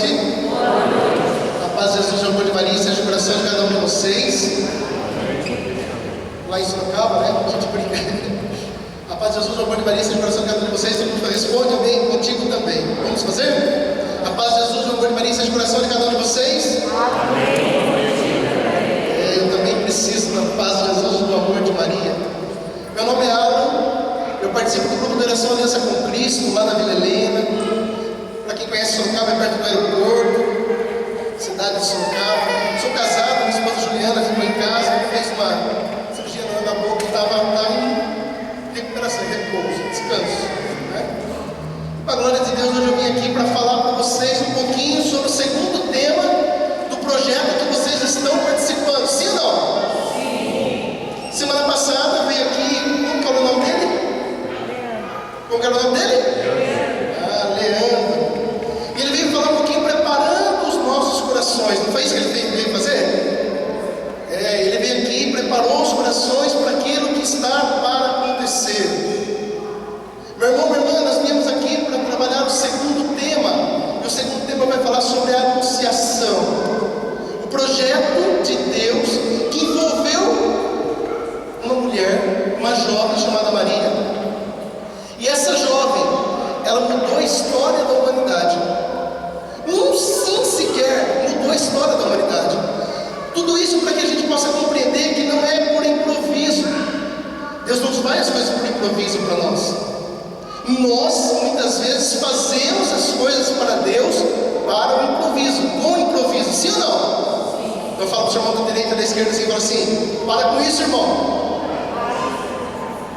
noite. A paz de Jesus, o amor de Maria, seja o coração de cada um de vocês. Lá em Sorocaba, né? Gente brinca. A paz de Jesus, o amor de Maria, seja o coração de cada um de vocês. Todo mundo responde, amém? Contigo também. Vamos fazer? A paz de Jesus, o amor de Maria, seja o coração de cada um de vocês. Eu também preciso da paz de Jesus, do amor de Maria. Meu nome é Alan. Eu participo do grupo de oração Aliança com Cristo, lá na Vila Helena. Para quem conhece Sorocaba, é perto do aeroporto, cidade de Sorocaba. Sou casado, minha esposa Juliana ficou em casa, fez uma cirurgia na boca e estava em recuperação, repouso, descanso. Né? Para a glória de Deus, hoje eu vim aqui para falar para vocês um pouquinho sobre o segundo tema do projeto que vocês estão participando. Sim ou não? Sim. Semana passada veio aqui, como que era o nome dele? Como que era o nome dele? Leandro. E ele veio falar um pouquinho preparando os nossos corações. Não foi isso que ele veio fazer? Ele veio aqui e preparou os corações para aquilo que está para acontecer. Meu irmão, minha irmã, nós viemos aqui para trabalhar o segundo tema. E o segundo tema vai falar sobre a anunciação. O projeto de Deus que envolveu uma mulher, uma jovem chamada Maria. E essa jovem, ela mudou a história da humanidade. Um sim sequer mudou a história da humanidade. Tudo isso para que a gente possa compreender que não é por improviso. Deus não faz as coisas por improviso para nós. Nós, muitas vezes, fazemos as coisas para Deus para o improviso, com improviso, sim ou não? Sim. Eu falo para o seu irmão da direita e da esquerda assim, falo assim, para com isso, irmão.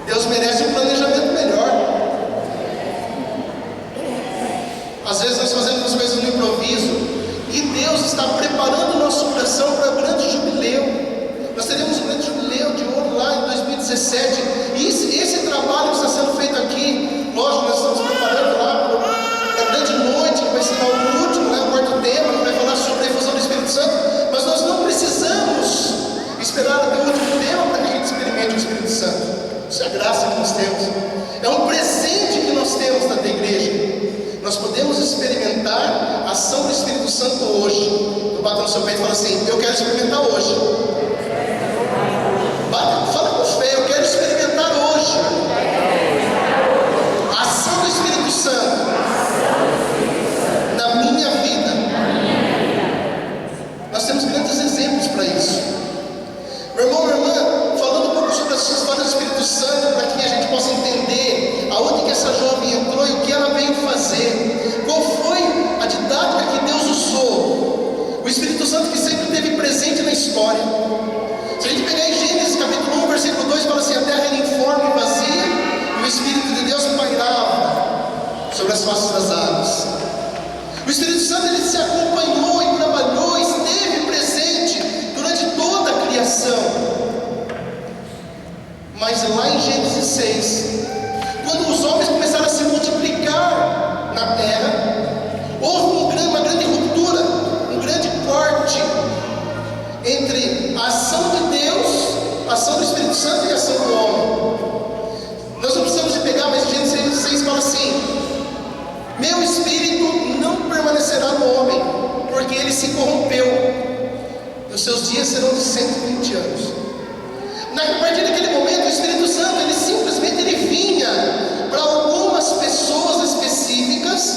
Deus merece um planejamento melhor. Às vezes nós fazemos as coisas no improviso e Deus está preparando o nosso coração para o grande jubileu. Nós teremos um grande jubileu de ouro lá em 2017 e esse trabalho que está sendo feito aqui, lógico, nós estamos preparando lá para a grande noite, que vai ser o último, né, o quarto tema, que vai falar sobre a efusão do Espírito Santo, mas nós não precisamos esperar até o último tema para que a gente experimente o Espírito Santo. Isso é a graça que nós temos, é um presente que nós temos da igreja. Nós podemos experimentar a ação do Espírito Santo hoje. Tu bata no seu peito e fala assim, eu quero experimentar hoje. Fala com fé, eu quero experimentar hoje a ação do Espírito Santo na minha vida. Nós temos grandes exemplos para isso. Meu irmão, minha irmã, falando um pouco sobre a história do Espírito Santo, para que a gente possa entender aonde que essa jovem entrou e o que ela veio fazer, qual foi a didática que Deus usou. O Espírito Santo que sempre esteve presente na história. Se a gente pegar em Gênesis capítulo 1, versículo 2, fala assim, a terra era informe e vazia, e o Espírito de Deus pairava sobre as faces das águas. O Espírito Santo ele se acompanhou e trabalhou, esteve presente durante toda a criação. Mas lá em Gênesis 6, quando os homens começaram a se multiplicar na terra, houve uma grande ruptura, um grande corte entre a ação de Deus, a ação do Espírito Santo e a ação do homem. Nós não precisamos de pegar, mas Gênesis 6 fala assim, meu espírito não permanecerá no homem, porque ele se corrompeu, e os seus dias serão de 120 anos. A partir daquele momento, o Espírito Santo, ele simplesmente vinha para algumas pessoas específicas,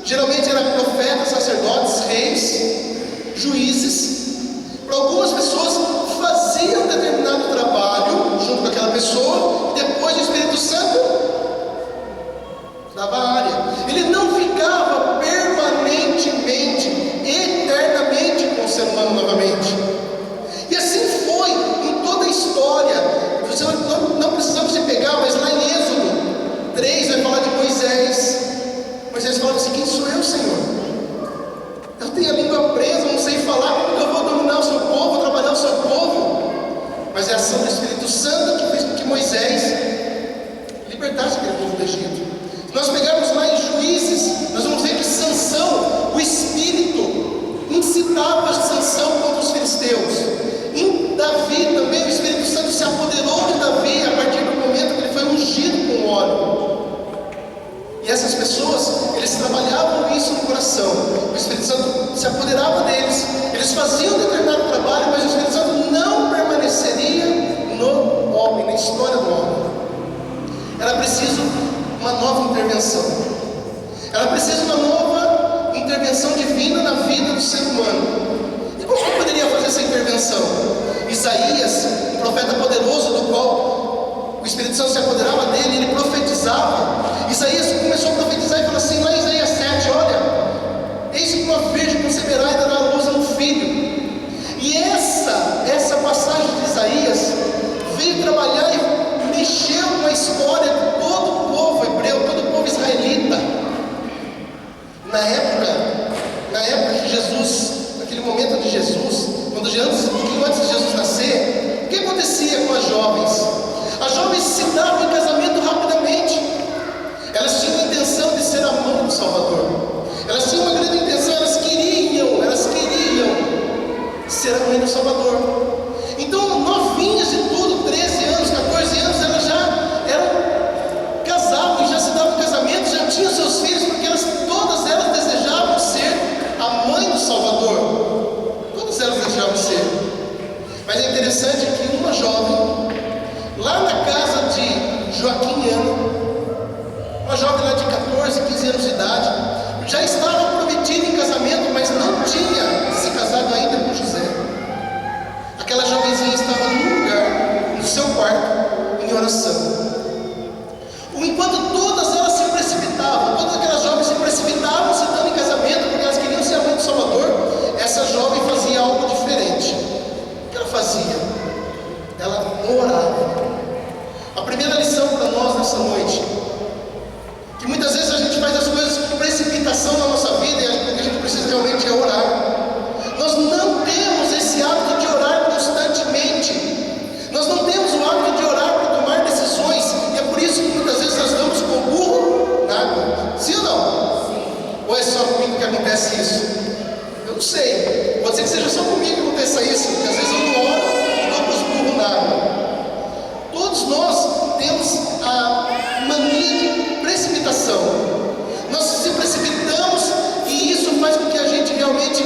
geralmente eram profetas, sacerdotes, reis, juízes. Para algumas pessoas faziam determinado trabalho junto com aquela pessoa, depois o Espírito Santo dava a área. Ele não ficava permanentemente, eternamente com o ser humano novamente. E assim foi em toda a história. Não precisamos de pegar, mas lá em Êxodo 3 vai falar de Moisés. Moisés fala assim, quem sou eu, Senhor? Eu tenho a língua presa, não sei falar, como que eu vou dominar o seu povo, trabalhar o seu povo? Mas é a ação do Espírito Santo que fez com que Moisés libertasse aquele povo do Egito. Se nós pegarmos lá em Juízes, nós vamos ver que Sansão, o Espírito incitava Sansão contra os filisteus. Em Davi também o Espírito Santo se apoderou de Davi a partir do momento que ele foi ungido com óleo. E essas pessoas, eles trabalhavam isso no coração. o Espírito Santo se apoderava deles, eles faziam determinado trabalho, mas o Espírito Santo não permaneceria no homem, na história do homem. Era preciso uma nova intervenção, era preciso uma nova intervenção divina na vida do ser humano. E como que poderia fazer essa intervenção? Isaías, um profeta poderoso do qual o Espírito Santo se apoderava dele, ele profetizava. Isaías começou a profetizar e falou assim, lá em Isaías 7, olha, eis que uma virgem conceberá e dará à luz a um filho. E essa passagem de Isaías veio trabalhar e mexeu com a história de todo o povo hebreu, todo o povo israelita. Na época de Jesus, naquele momento de Jesus, um pouquinho antes de Jesus nascer, o que acontecia com as jovens? As jovens se davam em casamento rapidamente. Elas tinham a intenção de ser a mãe do Salvador. Elas tinham uma grande intenção, elas queriam ser a mãe do Salvador. Então, novinhas de tudo, 13 anos, 14 anos, elas já casavam, já se davam em casamento, já tinham seus filhos, porque todas elas desejavam ser a mãe do Salvador. Todas elas desejavam ser. Mas é interessante que uma jovem, lá na casa de Joaquim e Ana, uma jovem lá de 14, 15 anos de idade, já estava prometida em casamento, mas não tinha se casado ainda com José. Aquela jovenzinha estava num lugar, no seu quarto, em oração. Enquanto todas elas se precipitavam, todas aquelas jovens se precipitavam se dando em casamento, porque elas queriam ser a mãe do Salvador, essa jovem fazia algo diferente. O que ela fazia? Ela orava. A primeira lição para nós nessa noite, que muitas vezes a gente faz as coisas com precipitação na nossa vida, e o que a gente precisa realmente é orar. Nós não temos esse hábito de orar constantemente. Nós não temos o hábito de orar para tomar decisões, e é por isso que muitas vezes nós damos com o burro na água. Sim ou não? Sim. Ou é só comigo que acontece isso? Eu não sei. Pode ser que seja só comigo que aconteça isso, porque às vezes eu não oro e dou para os burros na água. Todos nós temos a mania de precipitação. Nós se precipitamos e isso faz com que a gente realmente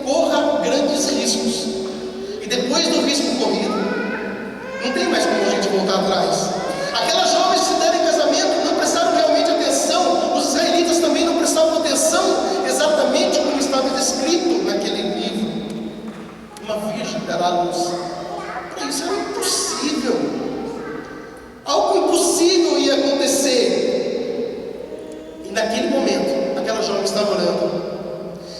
corra grandes riscos. E depois do risco corrido, não tem mais como a gente voltar atrás. Aquelas jovens se deram em casamento, não prestaram realmente atenção. Os israelitas também não prestavam atenção exatamente como estava descrito naquele livro. Uma virgem dará à luz. Para isso era impossível. Algo impossível ia acontecer. E naquele momento, aquela jovem estava orando.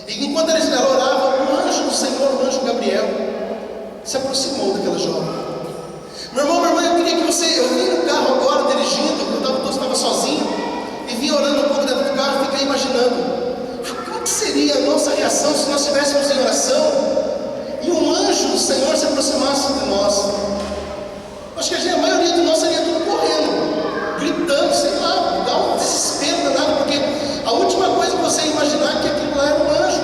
E enquanto ela orava, o anjo do Senhor, o anjo Gabriel, se aproximou daquela jovem. Meu irmão, minha irmã, eu queria que você... Eu vim no carro agora, dirigindo, eu estava sozinho, e vim orando um pouco dentro do carro, fiquei imaginando como que seria a nossa reação se nós estivéssemos em oração e um anjo do Senhor se aproximasse de nós. Acho que a maioria de nós seria tudo correndo, gritando, sei lá, dá um desespero danado, porque a última coisa que você imaginar é que aquilo lá era um anjo,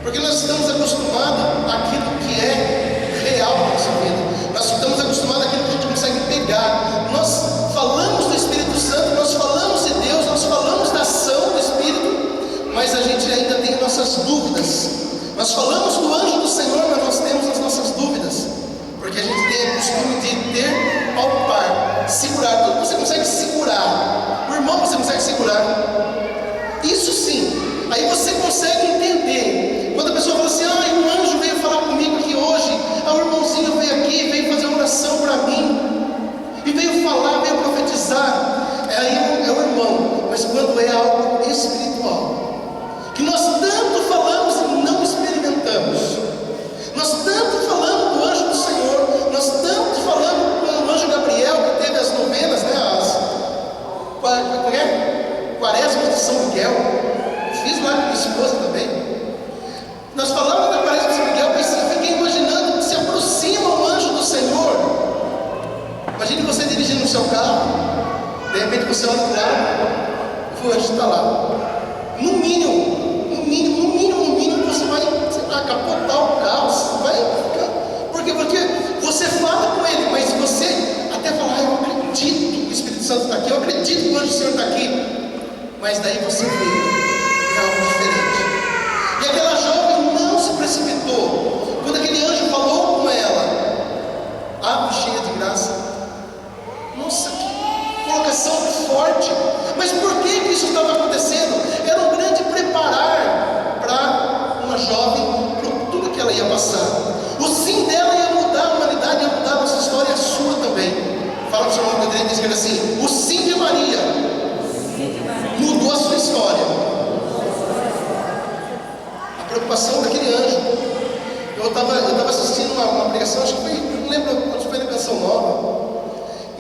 porque nós estamos acostumados àquilo que é real na nossa vida, nós estamos acostumados àquilo que a gente consegue pegar. Nós falamos do Espírito Santo, nós falamos de Deus, nós falamos da ação do Espírito, mas a gente ainda tem nossas dúvidas. Nós falamos do anjo do Senhor, mas nós temos as nossas dúvidas, porque a gente tem o costume de ter, palpar, segurar tudo. Você consegue segurar, o irmão você consegue segurar, isso sim. Aí você consegue entender, quando a pessoa fala assim, um anjo veio falar comigo aqui hoje, o irmãozinho veio aqui, veio fazer uma oração para mim, e veio falar, veio profetizar, aí é o irmão. Mas quando é algo espiritual, que nós tanto falamos e não experimentamos, nós tanto falamos do anjo do Senhor, nós tanto falamos com o anjo Gabriel, que teve as novenas, né, quaresmas de São Miguel, fiz lá com minha esposa também. Nós falamos da quaresma de São Miguel, mas eu fiquei imaginando que se aproxima o anjo do Senhor. Imagine você dirigindo o seu carro, de repente você olha para o lado, o anjo está lá. No mínimo, você vai, capotar o carro, você vai ficar. Porque você fala com ele, mas você até fala, eu acredito que o Espírito Santo está aqui, eu acredito que o anjo do Senhor está aqui. Mas daí você vê, é algo diferente. preocupação daquele anjo. Eu estava assistindo uma pregação, acho que foi, não lembro, acho que foi na Canção Nova,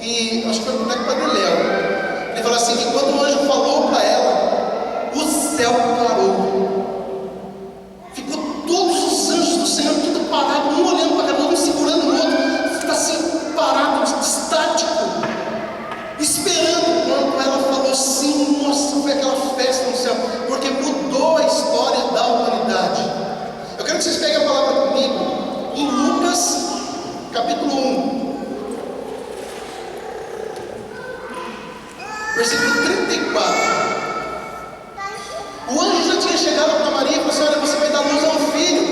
e acho que foi o Padre Léo. Ele falou assim, que quando o anjo falou para ela, o céu parou. Ficou todos os anjos do Senhor, tudo parado, um olhando para cada um, segurando o outro, fica assim, parado, estático, esperando. Quando ela falou sim, nossa, foi aquela festa no céu, porque mudou a história da humanidade. Eu quero que vocês peguem a palavra comigo em Lucas capítulo 1, versículo 34. O anjo já tinha chegado para Maria e falou assim: olha, você vai dar luz a um filho.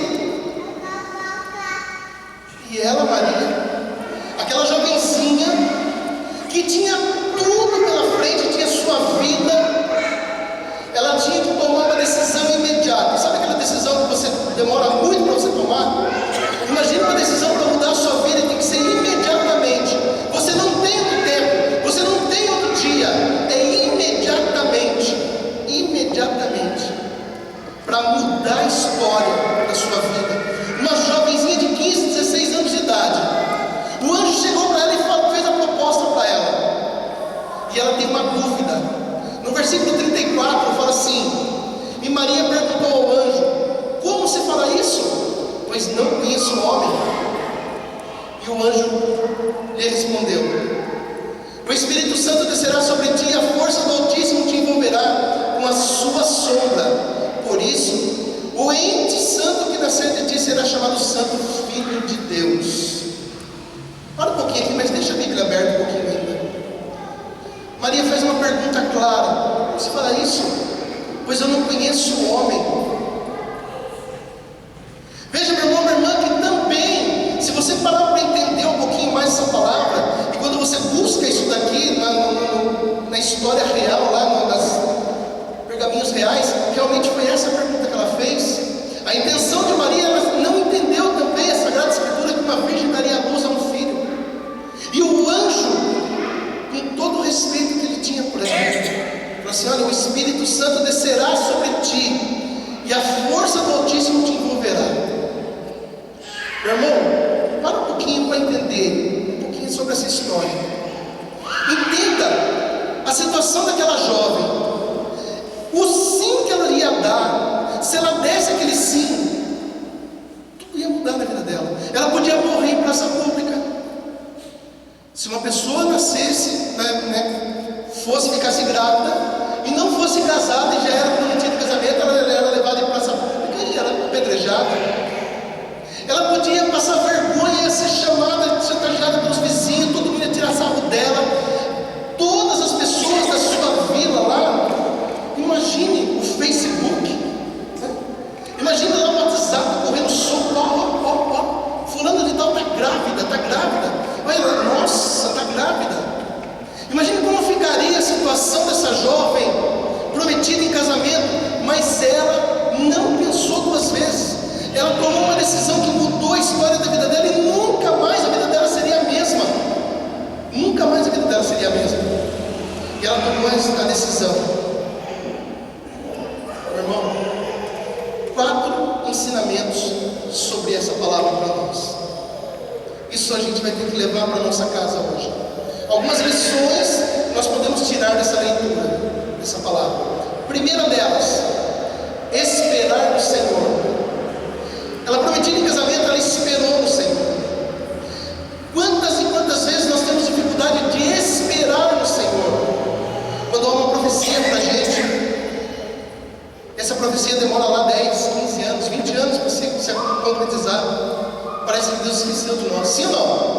E ela, Maria, aquela jovenzinha que tinha tudo pela frente, tinha sua vida, ela tinha que tomar uma decisão imediata. Sabe aquela decisão que você demora muito para você tomar? Imagina uma decisão para mudar a sua vida e tem que ser imediatamente. Você não tem outro tempo, você não tem outro dia, é imediatamente, para mudar a história da sua vida. Uma jovenzinha de 15, 16 anos de idade, o anjo chegou para ela e fez a proposta para ela, e ela tem uma dúvida. No versículo 34 fala assim: e Maria perguntou ao anjo: como se fala isso? Pois não conheço o homem. E o anjo lhe respondeu: o Espírito Santo descerá sobre ti, e a força do Altíssimo te envolverá com a sua sombra. Por isso, o ente santo que nascer de ti será chamado Santo Filho de Deus. Para um pouquinho aqui, mas deixa a Bíblia aberta um pouquinho ainda. Maria faz uma pergunta clara: como se fala isso? Pois eu não conheço o homem. Veja, meu irmão, minha irmã, que também, se você parar para entender um pouquinho mais essa palavra, e quando você busca isso daqui na história real, lá nas pergaminhos reais, realmente foi essa a pergunta que ela fez. A intenção de Maria, ela não entendeu também a Sagrada Escritura, que uma virgem daria a luz a um filho. E o anjo, com todo o respeito que ele tinha por ela, falou assim: olha, o Espírito Santo descerá sobre ti, e a força do Altíssimo te envolverá. Meu irmão, para um pouquinho para entender um pouquinho sobre essa história. Entenda a situação daquela jovem, o sim que ela ia dar. Se ela desse aquele sim, tudo ia mudar na vida dela. Ela podia morrer em praça pública. Se uma pessoa nascesse, fosse, ficasse grávida e não fosse casada e já era prometida em casamento, ela era levada em praça pública e era apedrejada. Ela podia passar vergonha, ia ser chamada, chantageada pelos vizinhos, todo mundo ia tirar sarro dela. Todas as pessoas da sua vila lá, imagine o Facebook, né? Imagine lá o WhatsApp correndo som, fulano de tal está grávida, olha, nossa, está grávida. Imagine como ficaria a situação dessa jovem prometida em casamento, mas ela não pensou duas vezes. Ela tomou uma decisão que mudou a história da vida dela, e nunca mais a vida dela seria a mesma. Nunca mais a vida dela seria a mesma. E ela tomou a decisão. Meu irmão, 4 ensinamentos sobre essa palavra para nós. Isso a gente vai ter que levar para a nossa casa hoje. Algumas lições nós podemos tirar dessa leitura, dessa palavra. Primeira delas, esperar no Senhor. Ela prometida em casamento, ela esperou no Senhor. Quantas e quantas vezes nós temos dificuldade de esperar no Senhor? Quando há uma profecia para a gente, essa profecia demora lá 10, 15 anos, 20 anos para se concretizar. Parece que Deus esqueceu de nós, sim ou não?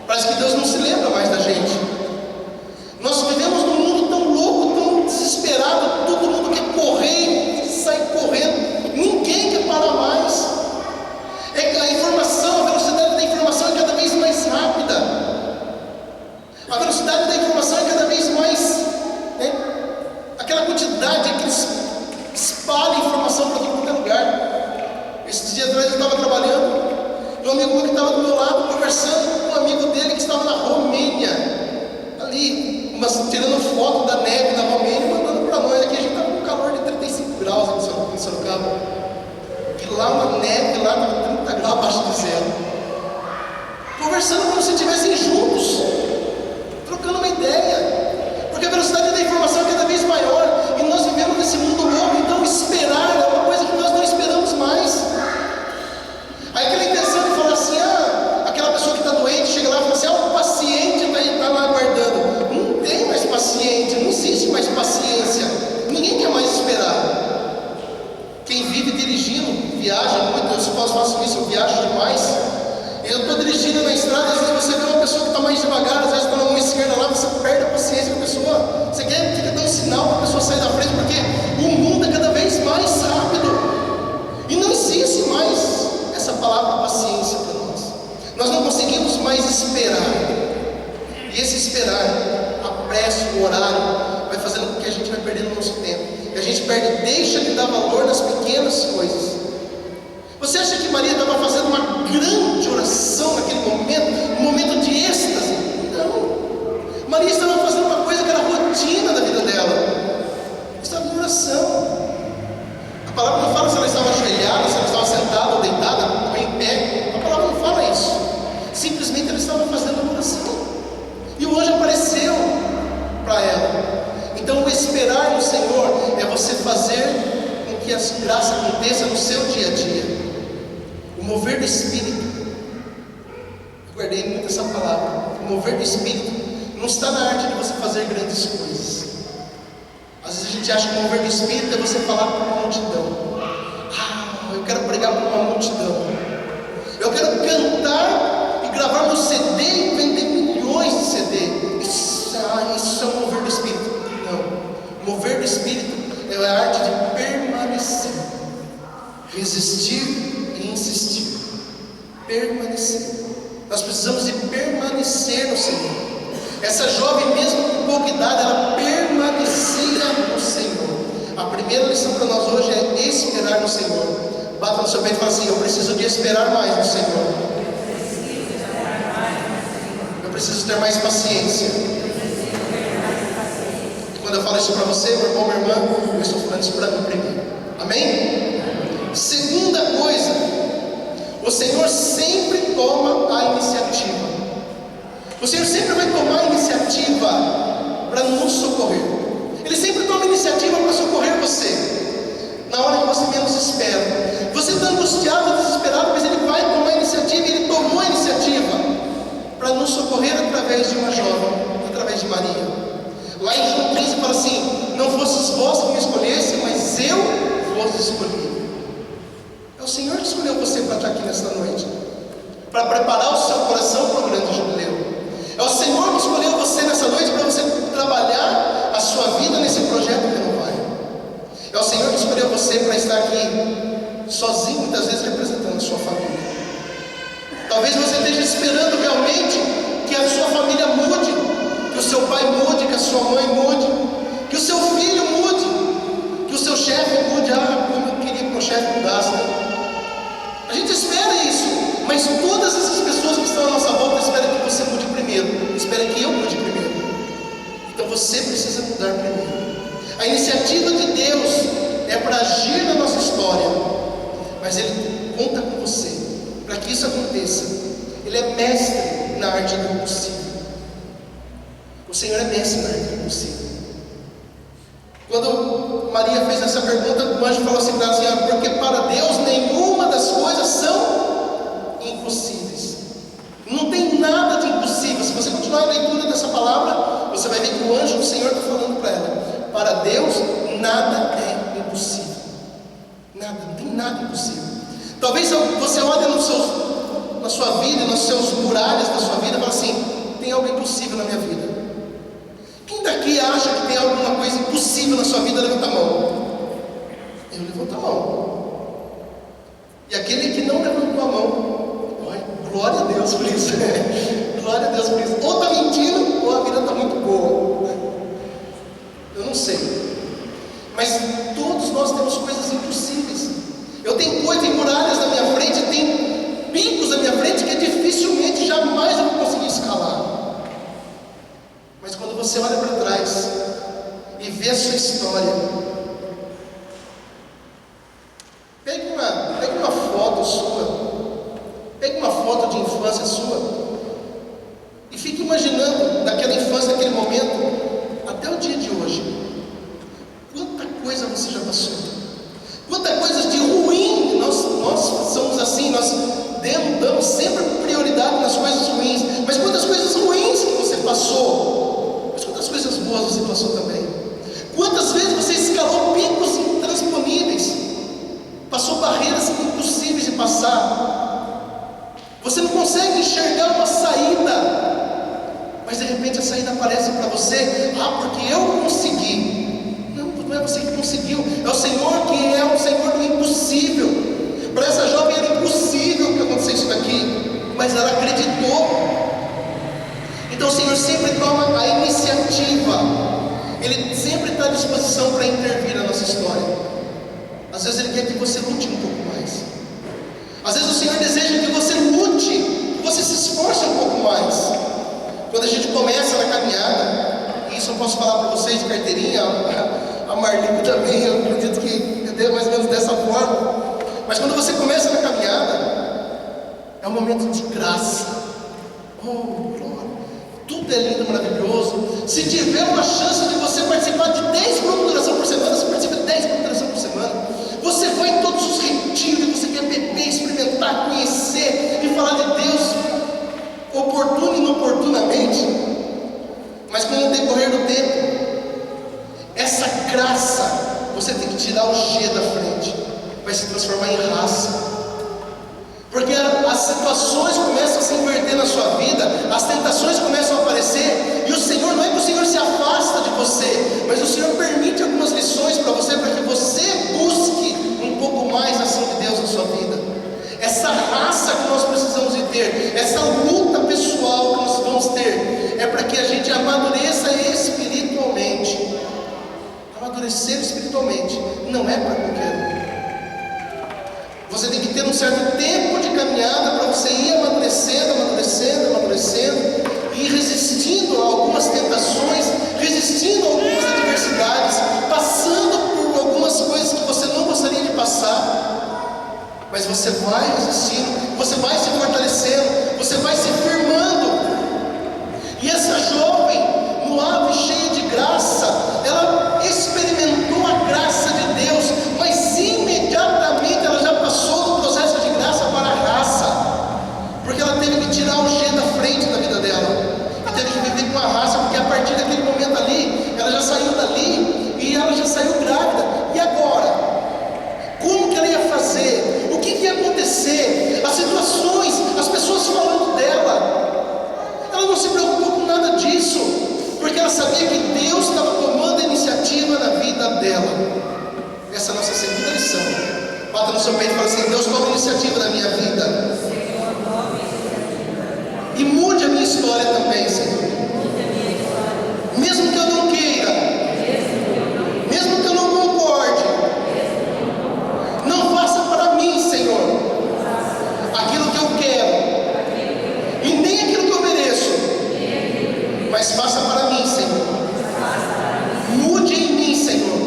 Parece que Deus não se lembra mais da gente. Nós vivemos num mundo tão louco, tão desesperado, todo mundo quer correr, sair correndo. Ninguém quer parar mais. A informação, a velocidade da informação é cada vez mais rápida. A velocidade da informação é cada vez mais, aquela quantidade que espalha informação para todo quanto é lugar. Esses dias atrás eu estava trabalhando, e um amigo meu que estava do meu lado conversando com um amigo dele que estava na Romênia. lá uma neve, lá estava 30 graus abaixo de zero. Conversando como se estivessem juntos, trocando uma ideia, porque a velocidade da informação é cada vez maior, e nós vivemos nesse mundo louco, então esperar é uma coisa que nós não esperamos mais. Aí aquela intenção de falar assim, aquela pessoa que está doente, chega lá e fala assim, o paciente está lá aguardando. Não tem mais paciente, não existe mais paciência, ninguém quer mais esperar. Quem vive dirigindo, viaja muito, eu faço isso, eu viajo demais. Eu estou dirigindo na estrada, às vezes você vê uma pessoa que está mais devagar, às vezes está na mão esquerda lá, você perde a paciência com a pessoa. Você quer dar um sinal para a pessoa sair da frente, porque o mundo é cada vez mais rápido. E não existe mais essa palavra paciência para nós. Nós não conseguimos mais esperar. E esse esperar, a pressa, o horário, vai fazendo com que a gente vai perdendo o nosso tempo. E a gente deixa de dar valor nas pequenas coisas. Você acha que Maria estava fazendo uma grande oração naquele momento, um momento de êxtase? Não. Maria estava fazendo uma coisa que era rotina da vida dela. Estava em oração. A palavra não fala se ela estava ajoelhada, se ela estava sentada ou deitada, ou em pé. A palavra não fala isso. Simplesmente ela estava fazendo uma oração. E o anjo apareceu para ela. Então o esperar no Senhor é você fazer com que a graça aconteça no seu dia a dia. O mover do Espírito, eu guardei muito essa palavra. O mover do Espírito não está na arte de você fazer grandes coisas. Às vezes a gente acha que o mover do Espírito é você falar para uma multidão. Eu quero pregar para uma multidão. Eu quero cantar e gravar meu CD e vender milhões de CD. Isso é o mover do Espírito. Não. O mover do Espírito é a arte de permanecer, resistir e insistir. Permanecer. Nós precisamos de permanecer no Senhor. Essa jovem, mesmo com pouca idade, ela permanecia no Senhor. A primeira lição para nós hoje é esperar no Senhor. Bata no seu peito e fala assim: eu preciso de esperar mais no Senhor. Eu preciso ter mais paciência. E quando eu falo isso para você, meu irmão, minha irmã, eu estou falando isso para mim primeiro. Amém? Segunda coisa, o Senhor sempre toma a iniciativa. O Senhor sempre vai tomar a iniciativa para nos socorrer. Ele sempre toma a iniciativa para socorrer você, na hora que você menos espera. Você está angustiado, desesperado, mas Ele vai tomar a iniciativa. Ele tomou a iniciativa para nos socorrer através de uma jovem, através de Maria. Lá em João 15 fala assim: não fosses vós que me escolhesse, mas eu vos escolhi. É o Senhor que escolheu você para estar aqui nesta noite, para preparar o seu coração para o grande jubileu. É o Senhor que escolheu você nessa noite para você trabalhar a sua vida nesse projeto renovável. É o Senhor que escolheu você para estar aqui sozinho, muitas vezes representando a sua família. Talvez você esteja esperando realmente que a sua família mude, que o seu pai mude, que a sua mãe mude, que o seu filho mude, que o seu chefe mude. Como eu queria que o meu chefe mudasse, né? A gente espera isso, mas todas essas pessoas que estão à nossa volta esperam que você mude primeiro, esperam que eu mude primeiro. Então você precisa mudar primeiro. A iniciativa de Deus é para agir na nossa história, mas Ele conta com você para que isso aconteça. Ele é mestre na arte do impossível. O Senhor é mestre na arte do impossível. Quando Maria fez essa pergunta, o anjo falou assim para ela assim: porque para Deus nenhuma das coisas são impossíveis. Não tem nada de impossível. Se você continuar a leitura dessa palavra, você vai ver que o anjo do Senhor está falando para ela: para Deus nada é impossível. Nada, não tem nada impossível. Talvez você olhe na sua vida, nos seus muralhas da sua vida e fale assim: tem algo impossível na minha vida. Quem daqui acha que tem alguma coisa impossível na sua vida? Levanta a mão. Eu levanto a mão. E aquele que não levantou a mão, glória a Deus por isso. Glória a Deus por isso. Ou está mentindo, ou a vida está muito boa. Eu não sei. Mas todos nós temos coisas impossíveis. Eu tenho coisas em muralhas na minha frente, tem picos na minha frente que dificilmente, jamais eu vou conseguir escalar. Mas quando você olha para trás e vê a sua história, pegue uma foto sua, pegue uma foto de infância sua e fique imaginando daquela infância, daquele momento, até o dia de hoje. Quanta coisa você já passou, quanta coisa de ruim. Nós somos assim, nós damos sempre prioridade nas coisas ruins, mas quantas coisas ruins que você passou, mas quantas coisas boas você passou também. Quantas vezes você escalou picos intransponíveis, passou barreiras impossíveis de passar. Você não consegue enxergar uma saída, mas de repente a saída aparece para você. Porque eu consegui. Não é você que conseguiu, é o Senhor, que é o Senhor do impossível. Para essa jovem era impossível que acontecesse isso daqui, mas ela acreditou. Então o Senhor sempre toma a iniciativa, Ele sempre está à disposição para intervir na nossa história. Às vezes Ele quer que você lute um pouco mais. Às vezes o Senhor deseja que você lute, que você se esforce um pouco mais. Quando a gente começa na caminhada, e isso eu posso falar para vocês de carteirinha, a Marlico também, eu acredito que entendeu mais ou menos dessa forma. Mas quando você começa na caminhada, é um momento de graça. Oh, glória! Tudo é lindo, maravilhoso. Se tiver uma chance de você participar de 10 grupos de oração por semana, você participa de 10 grupos de oração por semana. Você vai em todos os retiros que você quer beber, experimentar, conhecer e falar de Deus, oportuno e inoportunamente. Mas com o decorrer do tempo, essa graça, você tem que tirar o G da frente, vai se transformar em raça. Porque as situações começam a se inverter na sua vida, as tentações começam a aparecer, e o Senhor, não é que o Senhor se afasta de você, mas o Senhor permite algumas lições para você, para que você busque um pouco mais a ação de Deus na sua vida. Essa raça que nós precisamos de ter, essa luta pessoal que nós vamos ter, é para que a gente amadureça espiritualmente. Amadurecer espiritualmente não é para qualquer um. Você tem que ter um certo tempo de caminhada para você ir amadurecendo, e resistindo a algumas tentações, resistindo a algumas adversidades, passando por algumas coisas que você não gostaria de passar. Mas você vai resistindo, você vai se fortalecendo, você vai se firmando. E essa jovem, no ave cheia de graça, ela experimentou a graça de Deus, mas imediatamente ela já passou do processo de graça para a raça, porque ela teve que tirar o G da frente da vida dela, e teve que viver com a raça, porque a partir daquele momento ali, ela já saiu dali, e ela já saiu grávida. E agora? Como que ela ia fazer? O que ia acontecer? As situações, as pessoas falando dela, ela não se preocupou com nada disso, porque ela sabia que Deus estava tomando a iniciativa na vida dela. Essa é a nossa segunda lição. Bata no seu peito e fala assim: Deus toma a iniciativa na minha vida, e mude a minha história também, Senhor. Mesmo que eu não queira, mesmo que eu não concorde, não faça para mim, Senhor, aquilo que eu quero, e nem aquilo que eu mereço, mas faça para mim, Senhor. Mude em mim, Senhor,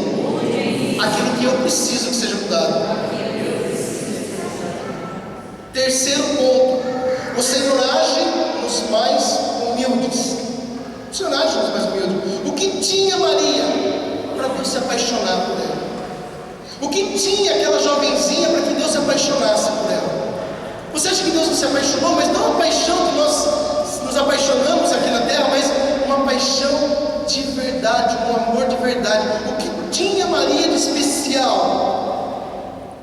aquilo que eu preciso que seja mudado. Terceiro ponto: o Senhor age nos mais humildes. O Senhor age nos mais humildes. O que tinha Maria para Deus se apaixonar por ela? O que tinha aquela jovenzinha para que Deus se apaixonasse por ela? Você acha que Deus não se apaixonou? Mas não a paixão que nós nos apaixonamos aqui na terra, mas uma paixão de verdade, um amor de verdade. O que tinha Maria de especial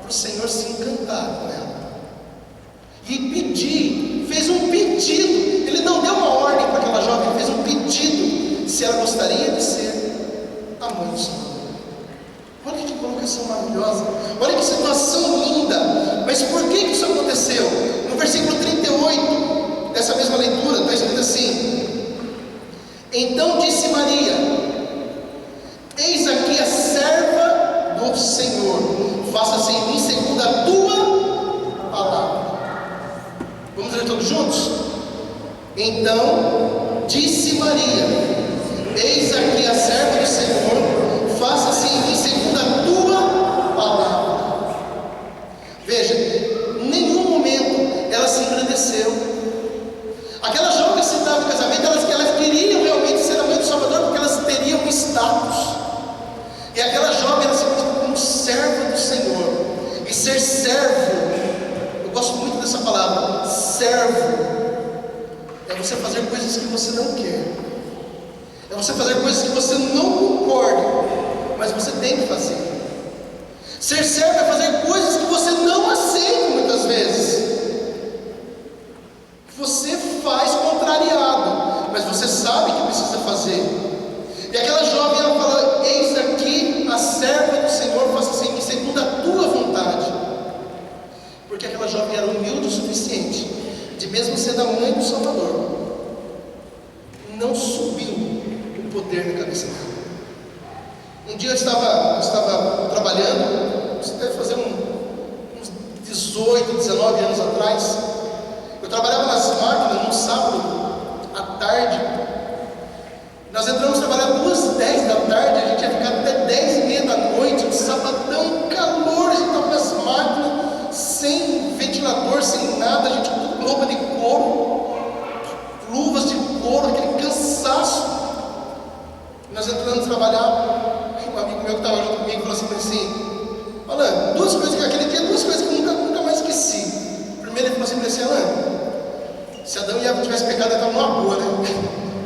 para o Senhor se encantar com ela e pedir? Fez um pedido. Ele não deu uma ordem para aquela jovem, fez um pedido se ela gostaria de ser a mãe do Senhor. Olha que colocação maravilhosa, olha que situação linda. Mas por que isso aconteceu? No versículo 38 dessa mesma leitura está escrito assim: então disse Maria: eis aqui a serva do Senhor, faça-se em mim segundo a tua palavra. Vamos ler todos juntos? Então disse Maria: eis aqui a serva do Senhor, faça-se em mim segundo a tua palavra. Veja, nem servo, eu gosto muito dessa palavra, servo, é você fazer coisas que você não quer, é você fazer coisas que você não concorda, mas você tem que fazer. Ser servo é fazer coisas que você não aceita muitas vezes, você faz contrariado, mas você sabe que precisa fazer. E aquela jovem, ela fala: eis aqui a serva do Senhor, faça em mim segundo a tua vontade. Porque aquela jovem era humilde o suficiente de, mesmo sendo a mãe do Salvador, não subiu o poder na cabeça dela. Um dia eu estava trabalhando, isso deve fazer uns 18, 19 anos atrás. Eu trabalhava nas máquinas num sábado à tarde. Nós entramos trabalhar 2h10 da tarde, a gente ia ficar até 10h30 da noite, um sabadão, calor, a gente estava nas máquinas, sem ventilador, sem nada, a gente com roupa de couro, luvas de couro, aquele cansaço. Nós entramos trabalhar, um amigo meu que estava junto comigo falou assim: Alan, duas coisas que eu nunca mais esqueci. Primeiro ele falou assim: Alan, se Adão e Eva tivessem pecado, ele estava numa boa, né?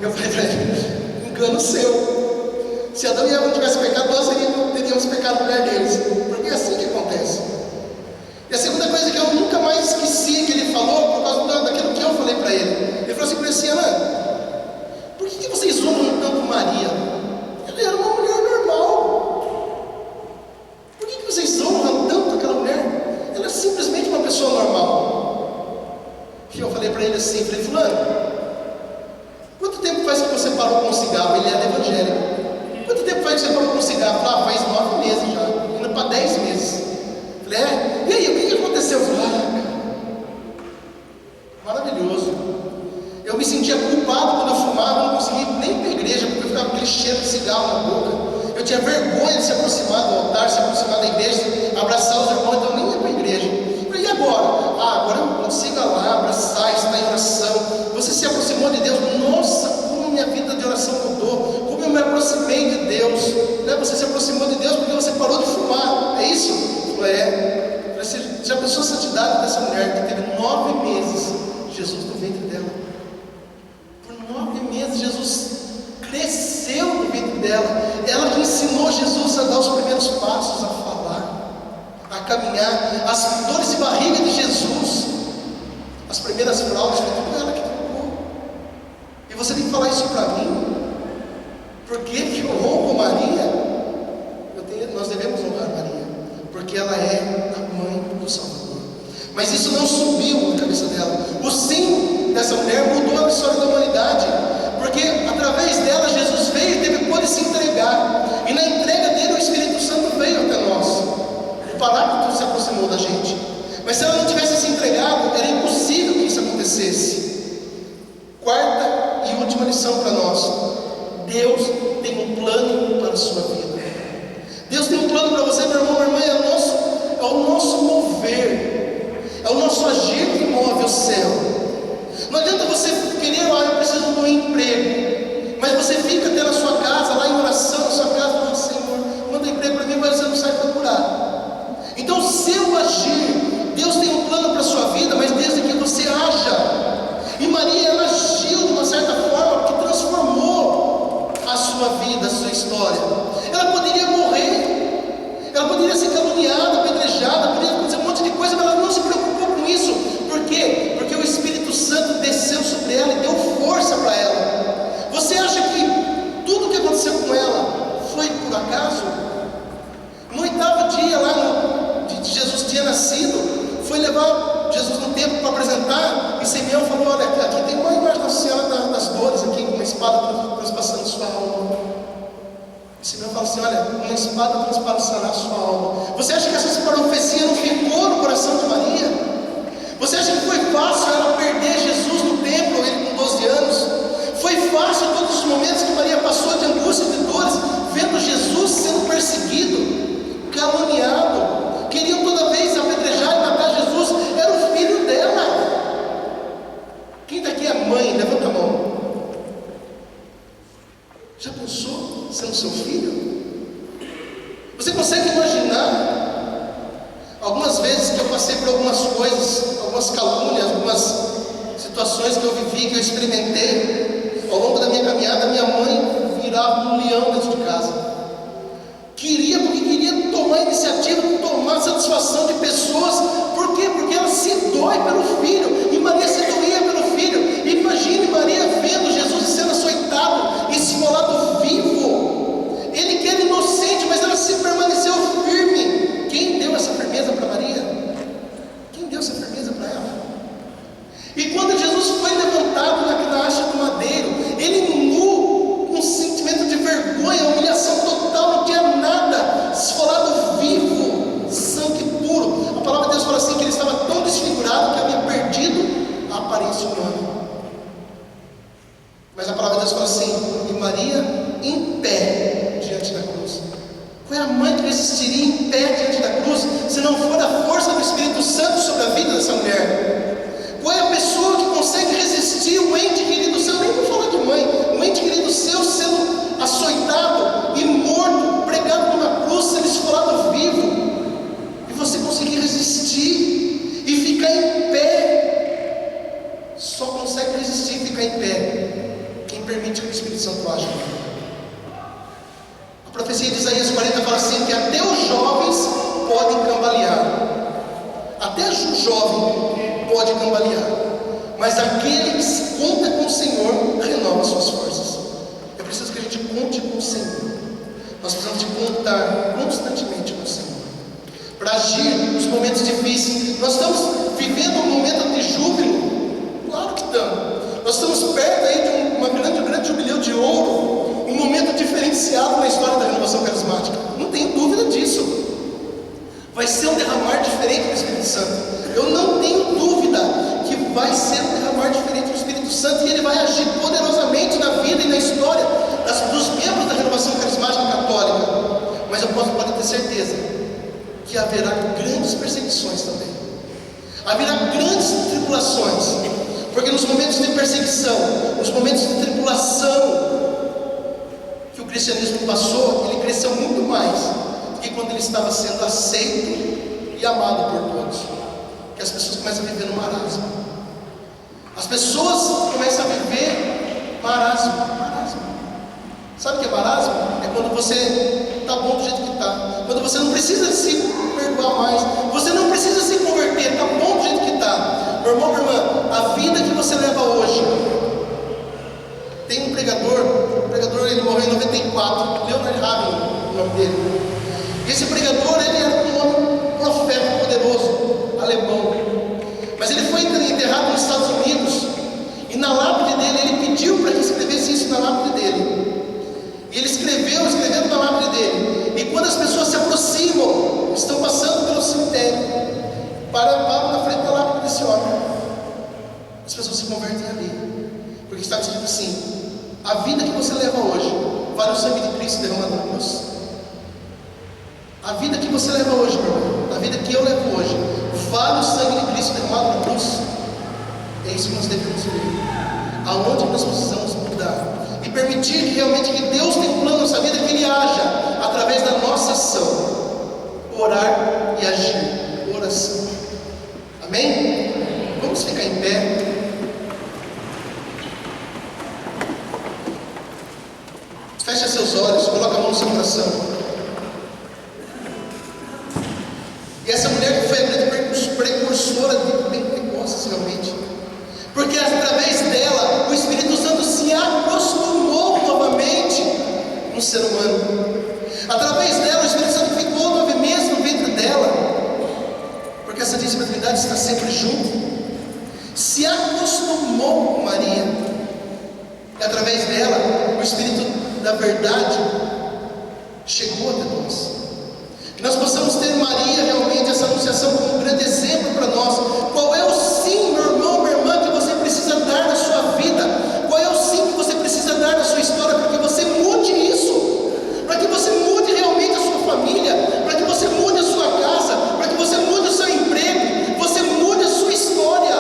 Eu falei para ele: engano seu. Se Adão e Eva não tivessem pecado, nós teríamos pecado no lugar deles. Porque é assim que acontece. E a segunda coisa que eu nunca mais esqueci que ele falou, por causa daquilo que eu falei para ele. Ele falou assim para mim: Alan, por que vocês zombam tanto Maria? Ela era uma mulher normal. Por que vocês zombam tanto aquela mulher? Ela é simplesmente uma pessoa normal. E eu falei para ele assim: falei, fulano, quanto tempo faz que você parou com o cigarro? Ele era evangélico. Quanto tempo faz que você parou com o cigarro? Faz 9 meses já, indo para 10 meses. Falei, e aí, o que aconteceu? Eu falei, maravilhoso. Eu me sentia culpado quando eu fumava, eu não conseguia nem ir para a igreja, porque eu ficava com aquele cheiro de cigarro na boca. Eu tinha vergonha de se aproximar do altar, se aproximar da igreja, abraçar os irmãos, então eu nem ia para a igreja. Eu falei, e agora? Agora eu consigo lá abraçar, estar em oração. Você se aproximou de Deus? Nossa, como minha vida de oração mudou, como eu me aproximei de Deus. Você se aproximou de Deus porque você parou de fumar, é isso? Eu falei, Você já pensou a santidade dessa mulher que teve 9 meses Jesus no ventre dela? Por 9 meses Jesus cresceu no ventre dela. Ela que ensinou Jesus a dar os primeiros passos, a falar, a caminhar. As dores de barriga de Jesus, as primeiras fraldas, foi tudo ela que trocou. E você tem que falar isso para mim? Por que eu honro Maria? Nós devemos honrar Maria, porque ela é a mãe do Salvador. Mas isso não subiu na cabeça dela. O sim dessa mulher mudou a história da humanidade, porque através dela Jesus veio e teve poder se entregar. E na entrega dele o Espírito Santo veio até nós. O Paráclito se aproximou da gente. Mas se ela não tivesse se entregado, era impossível que isso acontecesse. Quarta e última lição para nós: Deus tem um plano para a sua vida. Deus tem um plano para você, meu irmão, minha irmã. É o nosso mover, é o nosso agir que move o céu. Não adianta você querer, eu preciso de um emprego, mas você fica até na sua casa, lá em oração, na sua casa, Senhor, manda emprego para mim, mas você não sai procurar. Então o seu agir, Deus tem um plano para a sua vida, mas desde que você haja. E Maria, ela agiu de uma certa forma que transformou a sua vida, a sua história. Ela poderia morrer, ela poderia ser caluniada, apedrejada, poderia acontecer um monte de coisa, mas ela não se preocupou com isso. Por quê? Porque o Espírito Santo desceu sobre ela e deu força para ela. Você acha que tudo o que aconteceu com ela foi por acaso? No 8º dia lá de Jesus tinha nascido, foi levar Jesus no templo para apresentar, e Simeão falou, olha, aqui tem uma imagem da Senhora das Dores, aqui com uma espada transpassando sua alma. E Simeão fala assim, olha, uma espada transpassará sua alma. Você acha que essa profecia não ficou no coração de Maria? Você acha que foi fácil ela perder Jesus no templo, ele com 12 anos? Foi fácil todos os momentos que Maria passou de angústia e de dores, vendo Jesus sendo perseguido, caluniado, queriam toda vez apedrejar e matar Jesus, era o filho dela. Quem daqui é mãe? Levanta a mão. Já pensou sendo seu filho? Você consegue imaginar? Algumas vezes por algumas coisas, algumas calúnias, algumas situações que eu vivi, que eu experimentei ao longo da minha caminhada. Minha mãe virava um leão dentro de casa. Porque queria tomar a iniciativa, tomar satisfação de pessoas. Por quê? Porque ela se dói pelo filho, e Maria se doía pelo filho. Imagine Maria vendo Jesus sendo açoitado, esfolado vivo. Ele que era inocente, mas ela se permaneceu firme. Quem deu essa firmeza para Maria? Quem deu essa firmeza para ela? E quando Jesus foi levantado na haste do madeiro, ele nu, com um sentimento de vergonha, humilhação total, não tinha nada, esfolado vivo, sangue puro. A palavra de Deus fala assim, que ele estava tão desfigurado que havia perdido a aparência humana. Mas a palavra de Deus fala assim, e Maria em pé diante da cruz. Qual é a mãe que resistiria em pé diante da cruz, se não for a força do Espírito Santo sobre a vida dessa mulher? Qual é a pessoa que consegue resistir o ente querido seu? Nem vou falar de mãe, o ente querido seu sendo açoitado e morto, pregado numa cruz, sendo esfolado vivo, e você conseguir resistir e ficar em pé. Só consegue resistir e ficar em pé quem permite que o Espírito Santo haja. A profecia de Isaías 40 fala assim, que até os jovens podem cambalear. Até o jovem pode cambalear, mas aquele que se conta com o Senhor renova suas forças. É preciso que a gente conte com o Senhor. Nós precisamos de contar constantemente com o Senhor para agir nos momentos difíceis. Nós estamos vivendo um momento de júbilo? Claro que estamos. Nós estamos perto aí de um grande jubileu de ouro, um momento diferenciado na história da renovação carismática. Não tenho dúvida disso. Vai ser um derramar diferente do Espírito Santo. Eu não tenho dúvida que vai ser um derramar diferente do Espírito Santo, e ele vai agir poderosamente na vida e na história dos membros da renovação carismática católica. Mas eu posso ter certeza que haverá grandes perseguições também. Haverá grandes tribulações, porque nos momentos de perseguição, nos momentos de tribulação que o cristianismo passou, ele cresceu muito mais do que quando ele estava sendo aceito e amado por todos. Que as pessoas começam a viver no marasmo. As pessoas começam a viver marasmo. Sabe o que é marasmo? É quando você está bom do jeito que está, quando você não precisa se perdoar mais, você não precisa se converter, está bom do jeito que está. Meu irmão, minha irmã, a vida que você leva hoje. Tem um pregador, ele morreu em 94, Leonard Raven, o nome dele. E esse pregador, ele era um homem profeta poderoso, alemão. Mas ele foi enterrado nos Estados Unidos, e na lápide dele, ele pediu para que escrevesse isso na lápide dele. E ele escrevendo na lápide dele. E quando as pessoas se aproximam, estão passando pelo cemitério, param na frente da lápide desse homem, as pessoas se convertem ali, porque está escrito assim: a vida que você leva hoje vale o sangue de Cristo derramado na cruz. A vida que você leva hoje, meu irmão, a vida que eu levo hoje, vale o sangue de Cristo derramado na cruz. É isso que nós devemos ver. Aonde nós precisamos mudar e permitir que realmente que Deus tem um plano na nossa vida, que Ele haja através da nossa ação. Orar e agir. Oração. Amém? Vamos ficar em pé. Feche seus olhos, coloca a mão no seu coração. E essa mulher que foi a grande precursora de Pentecostes realmente, porque através dela o Espírito Santo se acostumou novamente no ser humano. Através dela o Espírito Santo ficou 9 meses no ventre dela, porque a Santíssima Trindade está sempre junto. Se acostumou com Maria, e através dela o Espírito da verdade chegou até nós. Que nós possamos ter Maria realmente, essa anunciação, como um grande exemplo para nós. Qual é o sim, meu irmão, minha irmã, que você precisa dar na sua vida? Qual é o sim que você precisa dar na sua história para que você mude isso? Para que você mude realmente a sua família, para que você mude a sua casa, para que você mude o seu emprego, você mude a sua história.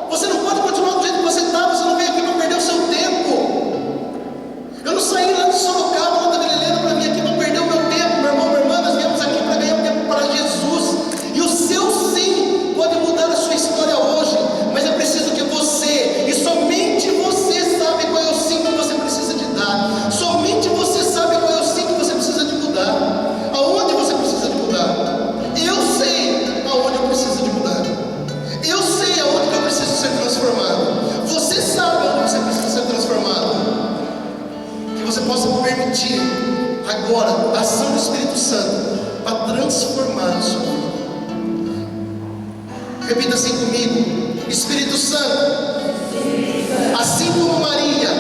Você não pode continuar do jeito que você está. Você não veio aqui para perder o seu tempo. Eu não saí lá de Sorocaba, lá da Galileia, para vir aqui para perder o meu tempo, meu irmão, minha irmã. Nós viemos aqui para ganhar o tempo para Jesus. E o seu Repita assim comigo: Espírito Santo, assim como Maria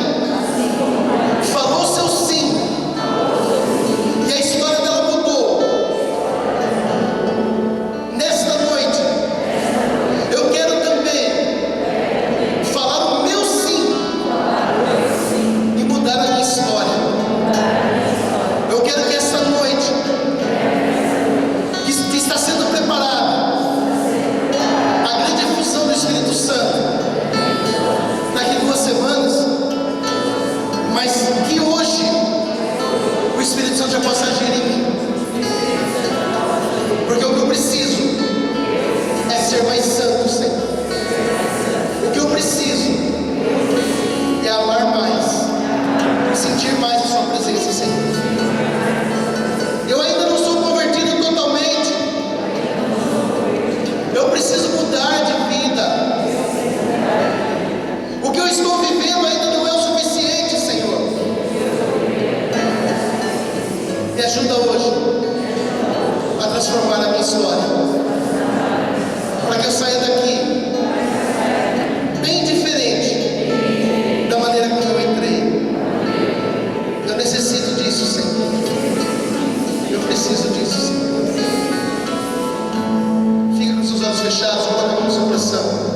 falou seu sim, e a história dela mudou, nesta noite eu quero também falar o meu sim e mudar a minha história. Eu quero que esta noite, que está sendo preparada a grande efusão do Espírito Santo, daqui 2 semanas, mas que hoje o Espírito Santo já possa agir em mim, porque o que eu preciso é ser mais santo, Senhor. O que eu preciso é amar mais, sentir mais a sua presença, Senhor. Eu ainda não sou convertido totalmente, eu preciso mudar de vida. O que eu estou vivendo ainda não é o suficiente, Senhor. Me ajuda hoje a transformar a minha história, para que eu saia daqui bem diferente da maneira como eu entrei. Eu necessito disso, Senhor. Eu preciso disso, Senhor. Fica com seus olhos fechados, coloca a mão no seu coração.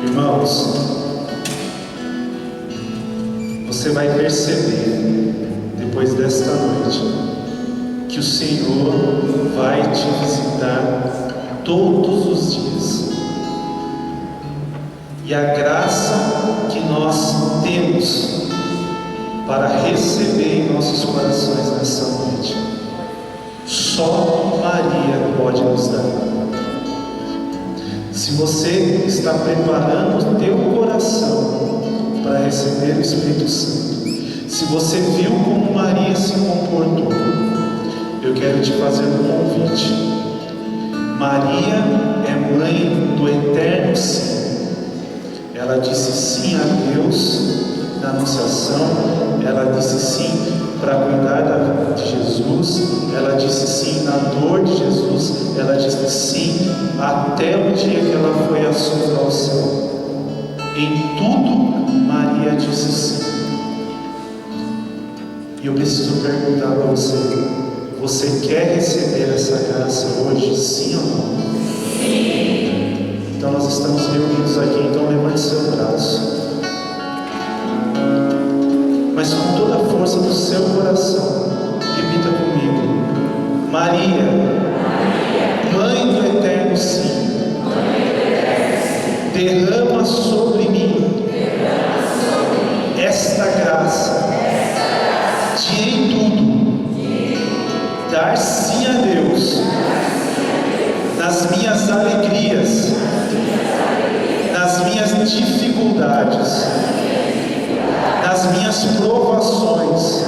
Irmãos, você vai perceber, depois desta noite, que o Senhor vai te visitar todos os dias. E a graça que nós temos para receber em nossos corações nessa noite, só Maria pode nos dar. Se você está preparando o teu coração para receber o Espírito Santo, se você viu como Maria se comportou, eu quero te fazer um convite. Maria é mãe do eterno sim. Ela disse sim a Deus na anunciação, ela disse sim para cuidar de Jesus, ela disse sim na dor de Jesus, ela disse sim até o dia que ela foi assunta ao céu. Em tudo, Maria disse sim. E eu preciso perguntar para você: você quer receber essa graça hoje, sim ou não? Sim. Então nós estamos reunidos aqui, então levante seu braço. Mas com toda a força do seu coração, repita comigo: Maria, Mãe do Eterno Sim, derrama sobre mim esta graça de em tudo dar sim a Deus nas minhas alegrias, nas minhas dificuldades, nas minhas provações,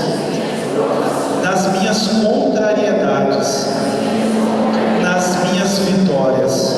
nas minhas contrariedades, nas minhas vitórias.